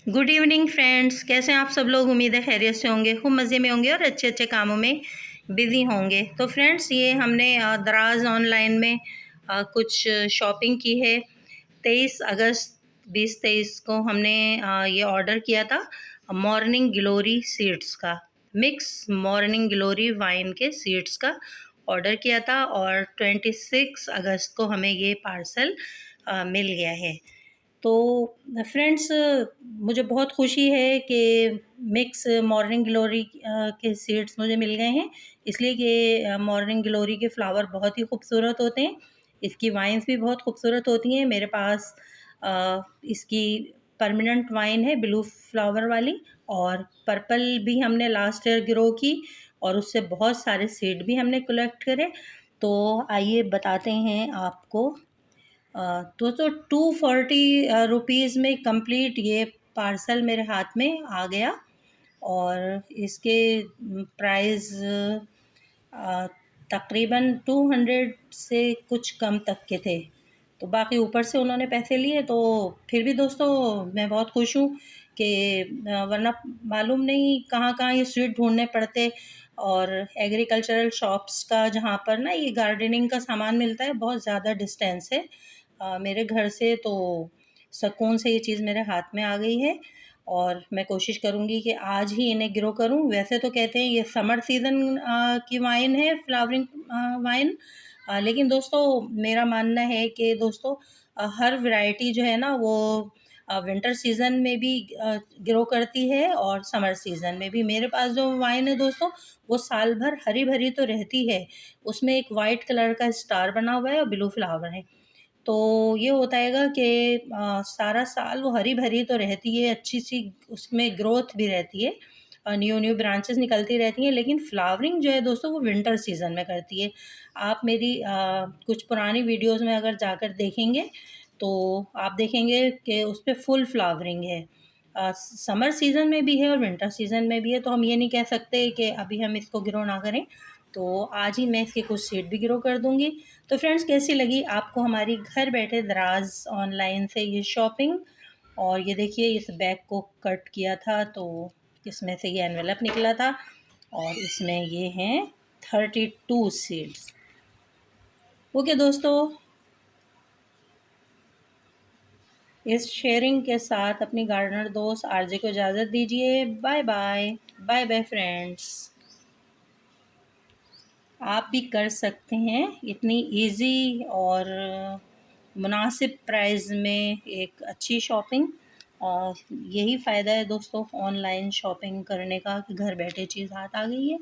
Good evening friends, कैसे हैं आप सब लोग। उम्मीद है खैरियत से होंगे, खूब मज़े में होंगे और अच्छे अच्छे कामों में बिज़ी होंगे। तो फ्रेंड्स, ये हमने दराज ऑनलाइन में कुछ शॉपिंग की है। 23 अगस्त 2023 को हमने ये ऑर्डर किया था मॉर्निंग ग्लोरी सीड्स का, मिक्स मॉर्निंग ग्लोरी वाइन के सीड्स का ऑर्डर किया था और 26 अगस्त को हमें ये पार्सल मिल गया है। तो फ्रेंड्स, मुझे बहुत खुशी है कि मिक्स मॉर्निंग ग्लोरी के सीड्स मुझे मिल गए हैं, इसलिए कि मॉर्निंग ग्लोरी के फ्लावर बहुत ही खूबसूरत होते हैं। इसकी वाइन्स भी बहुत खूबसूरत होती हैं। मेरे पास इसकी परमानेंट वाइन है ब्लू फ्लावर वाली, और पर्पल भी हमने लास्ट ईयर ग्रो की और उससे बहुत सारे सीड भी हमने कलेक्ट करे। तो आइए बताते हैं आपको। दोस्तों, 240 रुपीज़ में कंप्लीट ये पार्सल मेरे हाथ में आ गया और इसके प्राइस तकरीबन 200 से कुछ कम तक के थे। तो बाकी ऊपर से उन्होंने पैसे लिए, तो फिर भी दोस्तों मैं बहुत खुश हूँ कि वरना मालूम नहीं कहाँ कहाँ ये स्वीट ढूंढने पड़ते। और एग्रीकल्चरल शॉप्स का जहाँ पर ना ये गार्डनिंग का सामान मिलता है, बहुत ज़्यादा डिस्टेंस है मेरे घर से। तो सुकून से ये चीज़ मेरे हाथ में आ गई है और मैं कोशिश करूँगी कि आज ही इन्हें ग्रो करूँ। वैसे तो कहते हैं ये समर सीज़न की वाइन है, फ्लावरिंग वाइन। लेकिन दोस्तों मेरा मानना है कि दोस्तों हर वैरायटी जो है ना वो विंटर सीज़न में भी ग्रो करती है और समर सीज़न में भी। मेरे पास जो वाइन है दोस्तों, वो साल भर हरी भरी तो रहती है। उसमें एक वाइट कलर का स्टार बना हुआ है और ब्लू फ्लावर है। तो ये होता हैगा कि सारा साल वो हरी भरी तो रहती है, अच्छी सी उसमें ग्रोथ भी रहती है, न्यू न्यू ब्रांचेस निकलती रहती हैं। लेकिन फ्लावरिंग जो है दोस्तों वो विंटर सीज़न में करती है। आप मेरी कुछ पुरानी वीडियोस में अगर जाकर देखेंगे तो आप देखेंगे कि उस पे फुल फ्लावरिंग है। समर सीज़न में भी है और विंटर सीज़न में भी है, तो हम ये नहीं कह सकते कि अभी हम इसको ग्रो ना करें। तो आज ही मैं इसके कुछ सीड भी ग्रो कर दूँगी। तो फ्रेंड्स, कैसी लगी आपको हमारी घर बैठे दराज ऑनलाइन से ये शॉपिंग। और ये देखिए, इस बैग को कट किया था तो इसमें से ये एनवेलप निकला था और इसमें ये हैं 32 सीड्स। ओके दोस्तों, इस शेयरिंग के साथ अपनी गार्डनर दोस्त आरजे को इजाज़त दीजिए। Bye bye. Bye bye friends. आप भी कर सकते हैं इतनी इजी और मुनासिब प्राइस में एक अच्छी शॉपिंग। और यही फ़ायदा है दोस्तों ऑनलाइन शॉपिंग करने का कि घर बैठे चीज़ हाथ आ गई है।